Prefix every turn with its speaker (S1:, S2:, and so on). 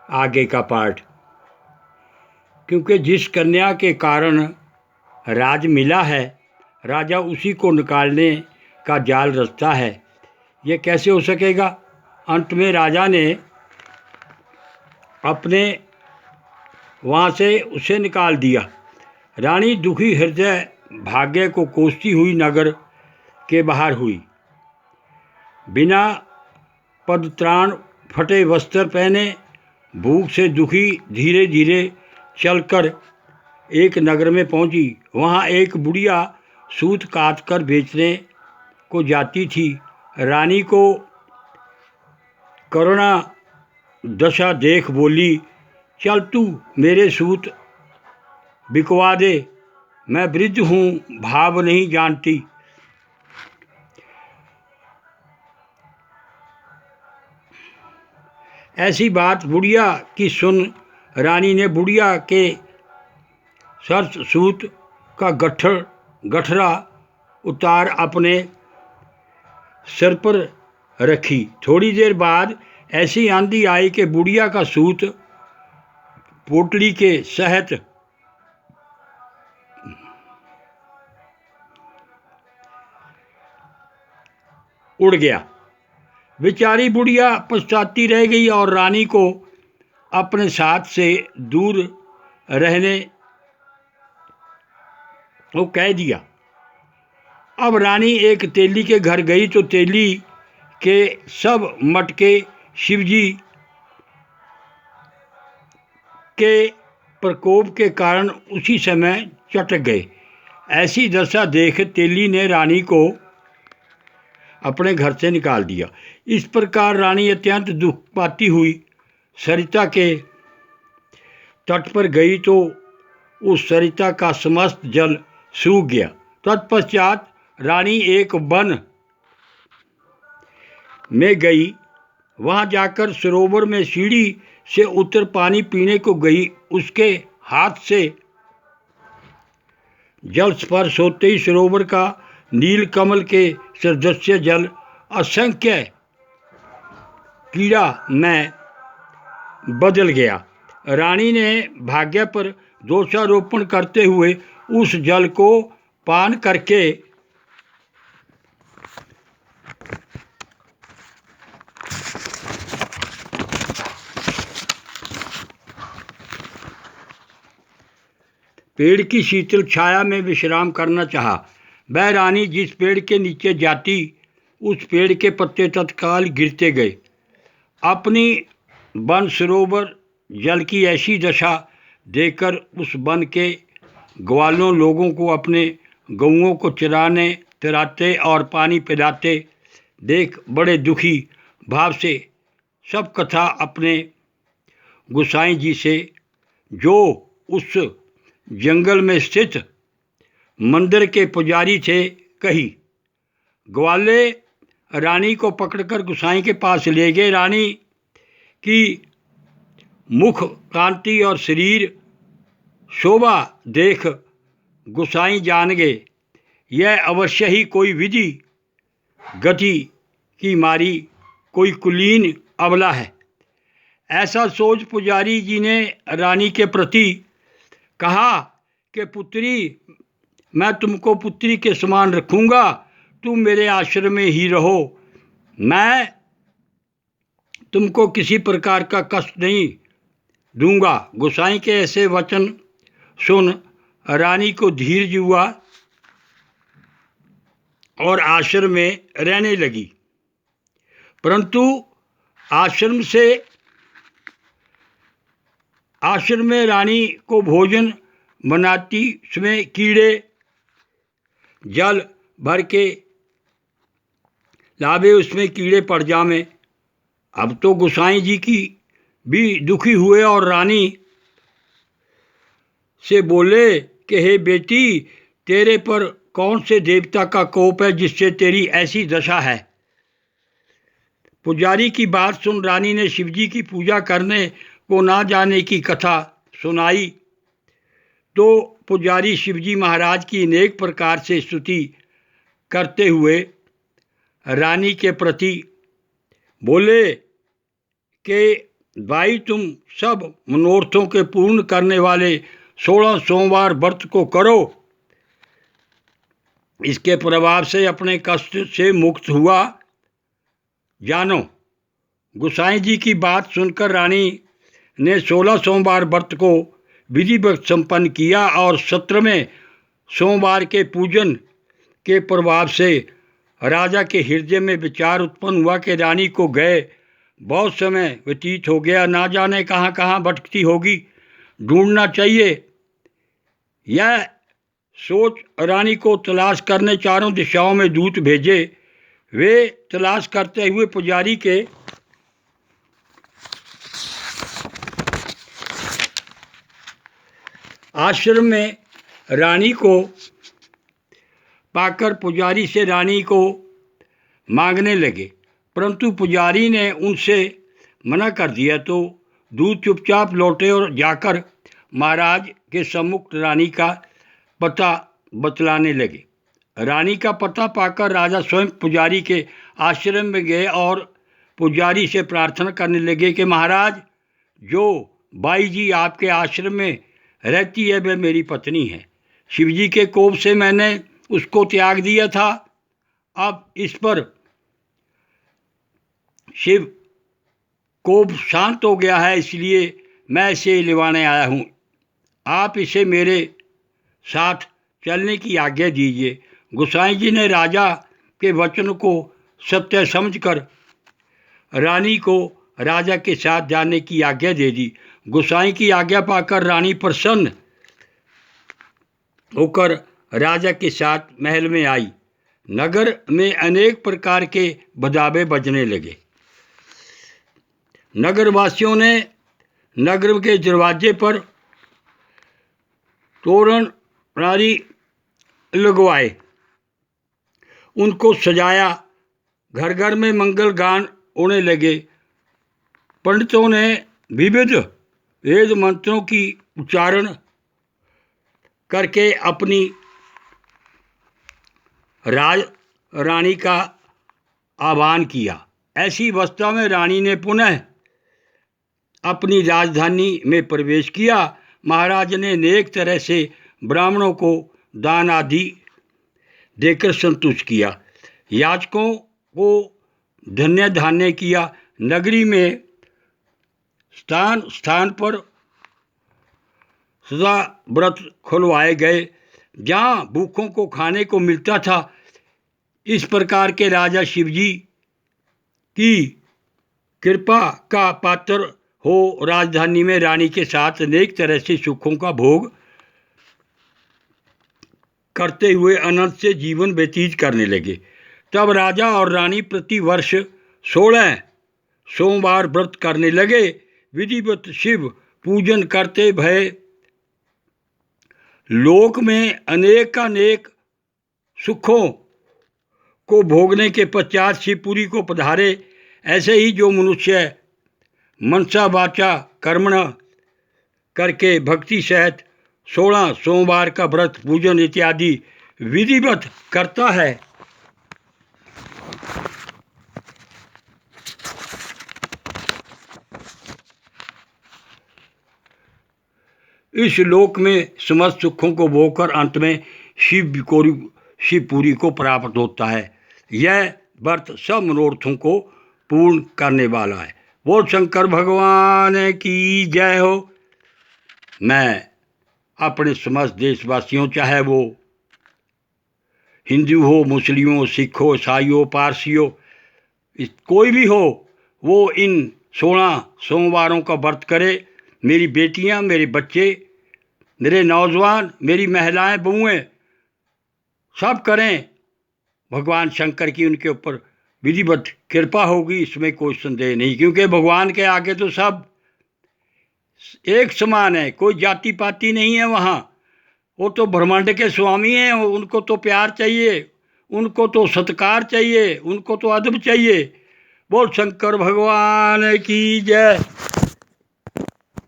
S1: आगे का पार्ट। क्योंकि जिस कन्या के कारण राज मिला है, राजा उसी को निकालने का जाल रचता है। ये कैसे हो सकेगा? अंत में राजा ने अपने वहाँ से उसे निकाल दिया। रानी दुखी हृदय भाग्य को कोसती हुई नगर के बाहर हुई। बिना पदत्राण, फटे वस्त्र पहने, भूख से दुखी धीरे धीरे चलकर एक नगर में पहुंची। वहां एक बुढ़िया सूत काट कर बेचने को जाती थी। रानी को करुणा दशा देख बोली, चल तू मेरे सूत बिकवा दे, मैं वृद्ध हूँ, भाव नहीं जानती। ऐसी बात बुढ़िया की सुन रानी ने बुढ़िया के सर्च सूत का गठरा उतार अपने सिर पर रखी। थोड़ी देर बाद ऐसी आंधी आई कि बुढ़िया का सूत पोटली के सहित उड़ गया। बेचारी बुढ़िया पछताती रह गई और रानी को अपने साथ से दूर रहने को कह दिया। अब रानी एक तेली के घर गई तो तेली के सब मटके शिवजी के प्रकोप के कारण उसी समय चटक गए। ऐसी दशा देख तेली ने रानी को अपने घर से निकाल दिया। इस प्रकार रानी अत्यंत दुख पाती हुई सरिता के तट पर गई तो उस सरिता का समस्त जल सूख गया। तत्पश्चात रानी एक वन में गई। वहां जाकर सरोवर में सीढ़ी से उतर पानी पीने को गई। उसके हाथ से जल स्पर्श होते ही सरोवर का नील कमल के सदृश जल असंख्य कीड़ा में बदल गया। रानी ने भाग्य पर दोषारोपण करते हुए उस जल को पान करके पेड़ की शीतल छाया में विश्राम करना चाहा। वह रानी जिस पेड़ के नीचे जाती, उस पेड़ के पत्ते तत्काल गिरते गए। अपनी वन सरोवर जल की ऐसी दशा देखकर उस वन के ग्वालों लोगों को अपने गऊओं को चराते और पानी पिलाते देख बड़े दुखी भाव से सब कथा अपने गुसाई जी से, जो उस जंगल में स्थित मंदिर के पुजारी थे, कही। ग्वाले रानी को पकड़कर गुसाई के पास ले गए। रानी की मुख कांति और शरीर शोभा देख गुसाई जान गए, यह अवश्य ही कोई विधि गति की मारी कोई कुलीन अबला है। ऐसा सोच पुजारी जी ने रानी के प्रति कहा कि पुत्री, मैं तुमको पुत्री के समान रखूंगा, तुम मेरे आश्रम में ही रहो, मैं तुमको किसी प्रकार का कष्ट नहीं दूंगा। गोसाई के ऐसे वचन सुन रानी को धीरज हुआ और आश्रम में रहने लगी। परंतु आश्रम में रानी को भोजन बनाती समय कीड़े जल भर के लावे, उसमें कीड़े पड़ जावे। अब तो गोसाई जी की भी दुखी हुए और रानी से बोले कि हे बेटी, तेरे पर कौन से देवता का कोप है जिससे तेरी ऐसी दशा है। पुजारी की बात सुन रानी ने शिवजी की पूजा करने को ना जाने की कथा सुनाई तो पुजारी शिवजी महाराज की अनेक प्रकार से स्तुति करते हुए रानी के प्रति बोले कि भाई तुम सब मनोरथों के पूर्ण करने वाले 16 सोमवार व्रत को करो। इसके प्रभाव से अपने कष्ट से मुक्त हुआ जानो। गोसाई जी की बात सुनकर रानी ने 16 सोमवार व्रत को विधिवत संपन्न किया और 17वें सोमवार के पूजन के प्रभाव से राजा के हृदय में विचार उत्पन्न हुआ कि रानी को गए बहुत समय व्यतीत हो गया, ना जाने कहाँ कहाँ भटकती होगी, ढूंढना चाहिए। यह सोच रानी को तलाश करने चारों दिशाओं में दूत भेजे। वे तलाश करते हुए पुजारी के आश्रम में रानी को पाकर पुजारी से रानी को मांगने लगे, परंतु पुजारी ने उनसे मना कर दिया। तो दूत चुपचाप लौटे और जाकर महाराज के सम्मुख रानी का पता बतलाने लगे। रानी का पता पाकर राजा स्वयं पुजारी के आश्रम में गए और पुजारी से प्रार्थना करने लगे कि महाराज, जो बाई जी आपके आश्रम में रहती है वह मेरी पत्नी है। शिवजी के कोप से मैंने उसको त्याग दिया था, अब इस पर शिव कोप शांत हो गया है, इसलिए मैं इसे लिवाने आया हूँ। आप इसे मेरे साथ चलने की आज्ञा दीजिए। गोसाई जी ने राजा के वचन को सत्य समझकर रानी को राजा के साथ जाने की आज्ञा दे दी। गोसाई की आज्ञा पाकर रानी प्रसन्न होकर राजा के साथ महल में आई। नगर में अनेक प्रकार के बजावे बजने लगे। नगरवासियों ने नगर के दरवाजे पर तोरण रानी लगवाए, उनको सजाया, घर घर में मंगल गान होने लगे। पंडितों ने विविध वेद मंत्रों की उच्चारण करके अपनी राज रानी का आह्वान किया। ऐसी अवस्था में रानी ने पुनः अपनी राजधानी में प्रवेश किया। महाराज ने अनेक तरह से ब्राह्मणों को दान आदि देकर संतुष्ट किया। याचकों को धन्य धान्य किया। नगरी में स्थान स्थान पर सदा व्रत खुलवाए गए, जहाँ भूखों को खाने को मिलता था। इस प्रकार के राजा शिवजी की कृपा का पात्र हो राजधानी में रानी के साथ अनेक तरह से सुखों का भोग करते हुए अनंत से जीवन व्यतीत करने लगे। तब राजा और रानी प्रति वर्ष 16 सोमवार व्रत करने लगे। विधिवत शिव पूजन करते भय लोक में अनेक सुखों को भोगने के पश्चात शिवपुरी को पधारे। ऐसे ही जो मनुष्य मनसा वाचा कर्मणा करके भक्ति सहित 16 सोमवार का व्रत पूजन इत्यादि विधिवत करता है, इस लोक में समस्त सुखों को भोगकर अंत में शिवपुरी को प्राप्त होता है। यह व्रत सब मनोरथों को पूर्ण करने वाला है। बोल शंकर भगवान की जय हो। मैं अपने समस्त देशवासियों, चाहे वो हिंदू हो, मुस्लिम हो, सिख हो, ईसाई हो, पारसी हो, कोई भी हो, वो इन 16 सोमवारों का व्रत करे। मेरी बेटियां, मेरे बच्चे, मेरे नौजवान, मेरी महिलाएं, बहुएं सब करें। भगवान शंकर की उनके ऊपर विधिवत कृपा होगी, इसमें कोई संदेह नहीं, क्योंकि भगवान के आगे तो सब एक समान है, कोई जाति पाति नहीं है वहाँ। वो तो ब्रह्मांड के स्वामी हैं, उनको तो प्यार चाहिए, उनको तो सत्कार चाहिए, उनको तो अदब चाहिए। बोल शंकर भगवान की जय।